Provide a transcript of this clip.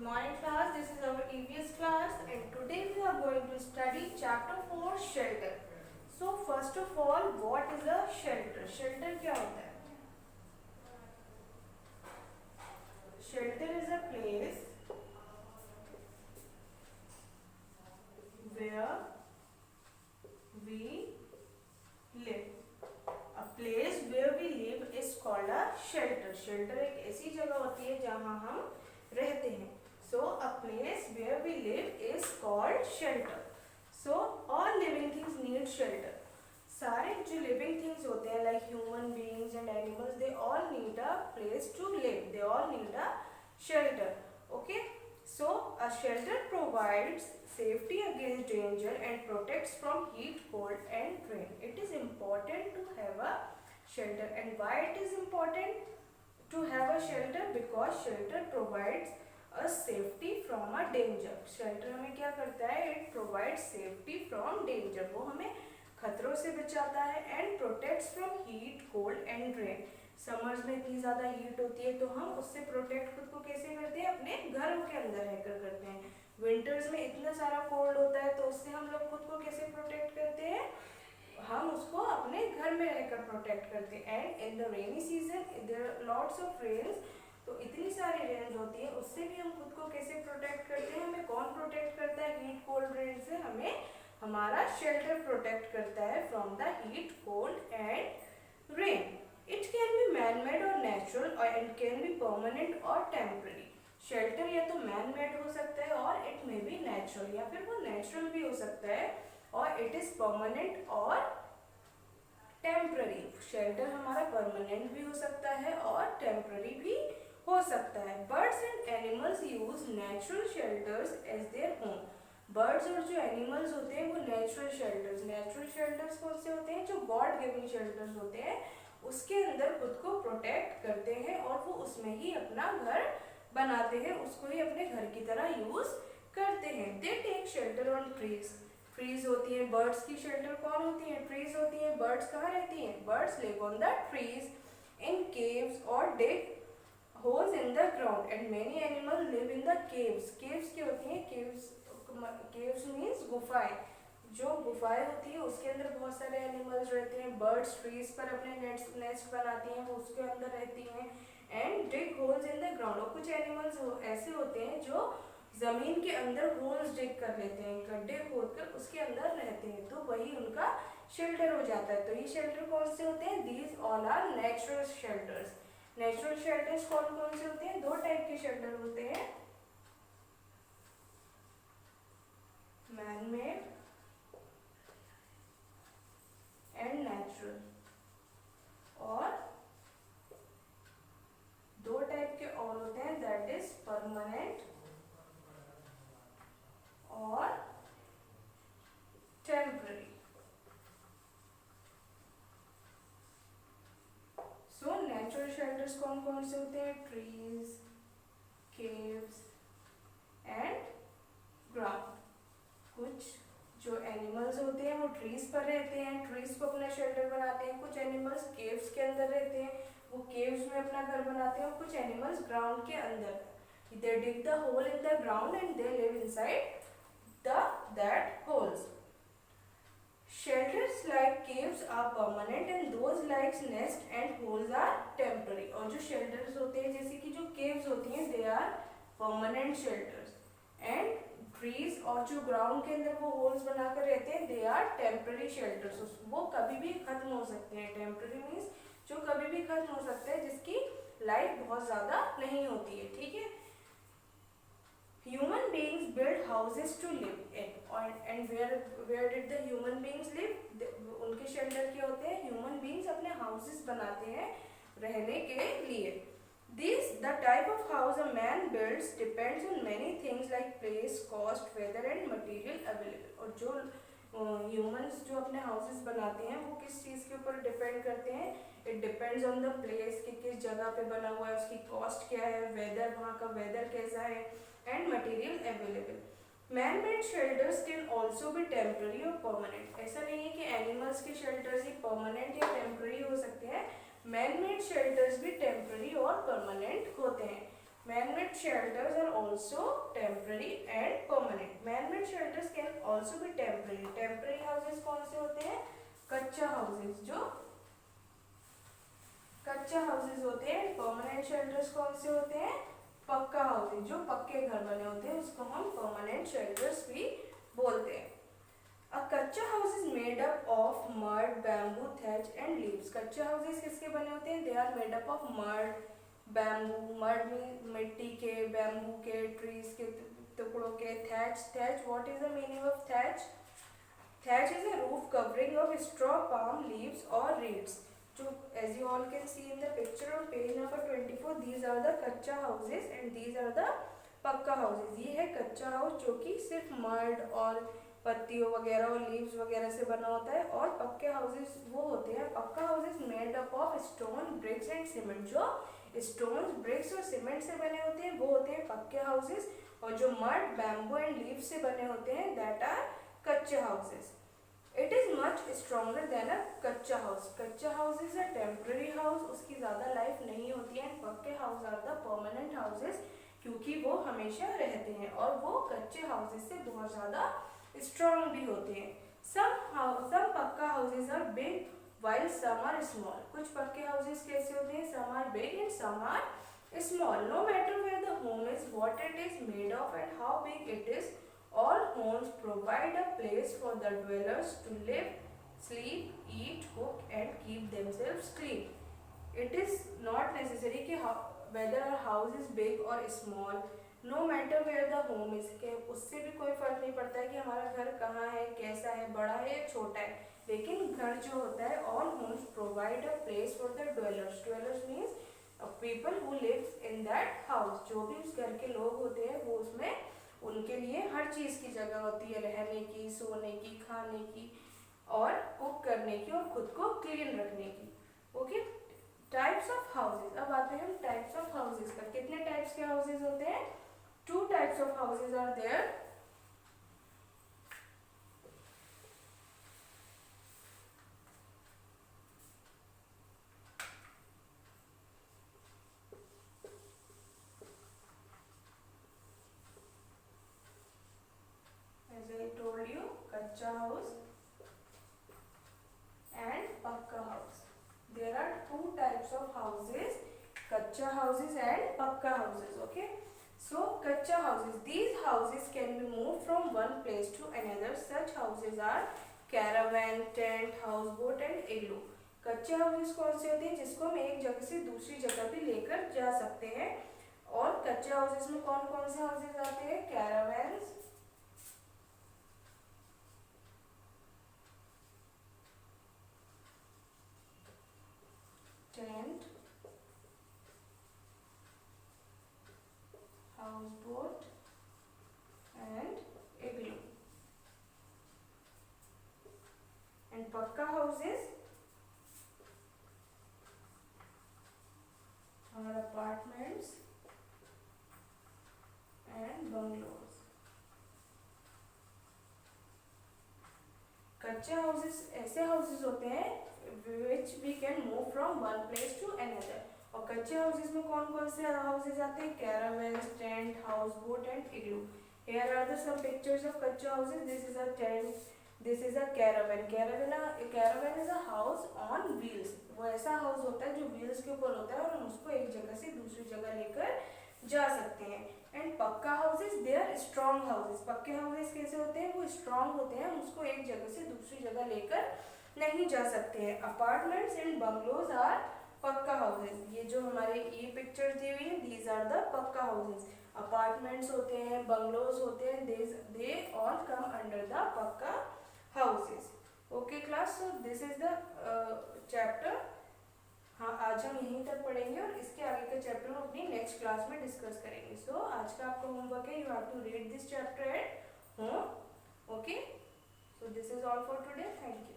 morning class, this is our EVS class and today we are going to study chapter 4 shelter. So first of all, what is a shelter? Shelter क्या होता है? Shelter is a place where we live. A place where we live is called a shelter. Shelter एक ऐसी जगह होती है जहाँ हम रहते हैं. So a place where we live is called shelter. So all living things need shelter. सारे जो living things होते हैं like human beings and animals, they all need a place to live. They all need a shelter. Okay. So a shelter provides safety against danger and protects from heat, cold and rain. It is important to have a shelter. And why it is important to have a shelter? Because shelter provides a safety from a danger. Shelter हमें क्या करता है? It provides safety from danger. वो हमें खतरों से बचाता है and protects from heat, cold and rain. Summers में इतनी ज़्यादा हीट होती है तो हम उससे प्रोटेक्ट खुद को कैसे करते हैं? अपने घरों के अंदर रहकर करते हैं. विंटर्स में इतना सारा कोल्ड होता है तो उससे हम लोग खुद को कैसे प्रोटेक्ट करते हैं? हम उसको अपने घर में रहकर प्रोटेक्ट करते हैं. And in the rainy season there are lots of rains, तो इतनी सारी रेंज होती है, उससे भी हम खुद को कैसे प्रोटेक्ट करते हैं? हमें कौन प्रोटेक्ट करता है हीट कोल्ड रेन से? हमें हमारा शेल्टर प्रोटेक्ट करता है from the heat cold and rain. It can be man made और नेचुरल और एंड कैन बी परमानेंट और टेम्पररी. शेल्टर या तो मैन मेड हो सकता है और इट मे बी नेचुरल, या फिर वो नेचुरल भी हो सकता है और इट इज परमानेंट और टेम्पररी. शेल्टर हमारा परमानेंट भी हो सकता है और टेम्पररी भी हो सकता है. Birds and animals use natural shelters as their home. Birds और जो एनिमल्स होते हैं वो नेचुरल शेल्टर्स कौन से होते हैं? जो गॉड गिवन शेल्टर्स होते हैं उसके अंदर खुद को प्रोटेक्ट करते हैं और वो उसमें ही अपना घर बनाते हैं, उसको ही अपने घर की तरह यूज करते हैं. They take shelter on trees होती है. बर्ड्स की शेल्टर कौन होती है? ट्रीज होती है. बर्ड्स कहाँ रहती हैं? Birds live on the trees, in caves और डिग holes in the ground and many animals live in the caves. caves क्या होती हैं? caves means गुफाएं. जो गुफाएं होती है उसके अंदर बहुत सारे एनिमल्स रहते हैं. बर्ड्स ट्रीज पर अपने नेस्ट बनाती हैं, वो उसके अंदर रहती हैं. And dig holes in the ground. और कुछ एनिमल्स ऐसे होते हैं जो जमीन के अंदर होल्स डिग कर लेते हैं, गड्ढे खोदकर उसके अंदर रहते हैं, तो वही उनका शेल्टर हो जाता है. तो ये शेल्टर कौन से होते हैं? These all are natural shelters. Natural shelters कौन कौन से होते हैं? दो टाइप के शेल्टर होते हैं, मैन मेड एंड नेचुरल. और दो टाइप के और होते हैं, दैट इज परमानेंट और टेम्पररी. सो नेचुरल शेल्टर्स कौन कौन से होते हैं? Trees, caves and ground. कुछ जो एनिमल्स होते हैं वो ट्रीज पर रहते हैं, ट्रीज को अपना शेल्टर बनाते हैं. कुछ एनिमल्स केव्स के अंदर रहते हैं, वो केव्स में अपना घर बनाते हैं. और कुछ एनिमल्स ग्राउंड के अंदर, they dig the hole in the ground and they live inside that holes. Shelters like caves are permanent and those like nest and holes are temporary. और जो shelters होते हैं जैसे कि जो caves होती हैं they are permanent shelters and trees और जो ground के अंदर वो holes बनाकर रहते हैं they are temporary shelters. वो कभी भी खत्म हो सकते हैं. temporary means जो कभी भी खत्म हो सकते हैं, जिसकी लाइफ बहुत ज़्यादा नहीं होती है. ठीक है. Human beings build houses to live in, and where did the human beings live? उनके शेल्टर क्या होते हैं? Human beings अपने houses बनाते हैं रहने के लिए. The type of house a man builds depends on many things like place, cost, weather and material available. और जो humans जो अपने houses बनाते हैं वो किस चीज़ के ऊपर डिपेंड करते हैं? It depends on the place कि किस जगह पे बना हुआ है, उसकी कॉस्ट क्या है, वेदर वहाँ का वेदर कैसा है and material available. Man-made shelters can also be temporary or permanent. ऐसा नहीं है कि animals के shelters ही permanent या temporary हो सकते हैं. Man-made shelters भी temporary और permanent होते हैं. Man-made shelters are also temporary and permanent. Man-made shelters can also be temporary. Temporary houses कौन से होते हैं? कच्चा houses, जो कच्चा houses होते हैं. Permanent shelters कौन से होते हैं? पक्का houses, जो पक्के घर बने होते हैं उसको हम permanent shelters भी बोलते हैं. A kachcha house is made up of mud, bamboo, thatch and leaves. कच्चे हाउसेस किसके बने होते हैं? They are made up of mud, bamboo. Mud में मिट्टी के, बैम्बू के, ट्रीज के टुकड़ों के. Thatch, thatch what is the meaning of thatch? Thatch is a roof covering of straw, palm leaves और रीड्स. जो as you all can see in the picture on page number 24, these are the कच्चा houses and these are the पक्का houses. ये है कच्चा house जो कि सिर्फ मड और पत्तियों वगैरह और लीव्स वगैरह से बना होता है. और पक्के हाउसेस वो होते हैं, pucca houses made up of stone, bricks and cement. जो स्टोन, ब्रिक्स और सीमेंट से बने होते हैं वो होते हैं पक्के हाउसेस. और जो मड, बैम्बू एंड लीव से बने होते हैं दैट आर कच्चे houses. It is much stronger than a kachcha house. Kachcha house is a temporary house, उसकी ज़्यादा लाइफ नहीं होती है. पक्के house are the permanent houses, क्योंकि वो हमेशा रहते हैं और वो कच्चे हाउसेस से बहुत ज़्यादा स्ट्रॉन्ग भी होते हैं. सब pucca houses are big while some are small. कुछ पक्के हाउसेस कैसे होते हैं? Some are big and some are small. No matter where the home is, what it is made of and how big it is, all homes provide a place for the dwellers to live, sleep, eat, cook and keep themselves clean. It is not necessary कि whether a house is big or small, no matter where the home is, के उससे भी कोई फर्क नहीं पड़ता है कि हमारा घर कहाँ है, कैसा है, बड़ा है या छोटा है. लेकिन घर जो होता है, all homes provide a place for the dwellers. Dwellers means people who lives in that house. जो भी उस घर के लोग होते हैं वो उसमें, उनके लिए हर चीज़ की जगह होती है, रहने की, सोने की, खाने की और कुक करने की और खुद को क्लीन रखने की. Okay, types of houses. अब आते हैं हम टाइप्स ऑफ हाउसेज का. कितने टाइप्स के हाउसेज होते हैं? Two types of houses are there. As I told you, kacha house and pakka house. There are two types of houses, kacha houses and pakka houses. Okay. So kacha houses, these houses can be moved from one place to another. Such houses are caravan, tent, houseboat and igloo. कच्चे houses कौन से होते हैं? जिसको हम एक जगह से दूसरी जगह भी लेकर जा सकते हैं. और कच्चे हाउसेस में कौन कौन से हाउसेस आते हैं? Caravans, tent, houseboat and igloo. And pakka houses are apartments and bungalows. कच्चे हाउसेस ऐसे हाउसेस होते हैं which we can move from one place to another. और कच्चे हाउसेस में कौन कौन से हाउसेस आते हैं? Caravans, tent, house boat and igloo. Here are the some pictures of कच्चे houses. This is a tent, this is a caravan. Caravan is a house on wheels. वो ऐसा हाउस होता है जो व्हील्स के ऊपर होता है और हम उसको एक जगह से दूसरी जगह लेकर जा सकते हैं. And pucca houses, they are strong houses. पक्के हाउसेस कैसे होते हैं? वो स्ट्रॉन्ग होते हैं, हम उसको एक जगह से दूसरी जगह लेकर नहीं जा सकते हैं. Apartments and bungalows are pakka houses. ये जो हमारे ये पिक्चर दी हुई है, these are the pakka houses. Apartments होते हैं, बंगलोज होते हैं, they all come under the pakka houses. Okay class, so this is the chapter. हाँ, आज हम यहीं तक पढ़ेंगे और इसके आगे का चैप्टर हम अपनी नेक्स्ट क्लास में डिस्कस करेंगे. सो आज का आपका होमवर्क है, you have to read this chapter at home. Okay, so this is all for today. Thank you.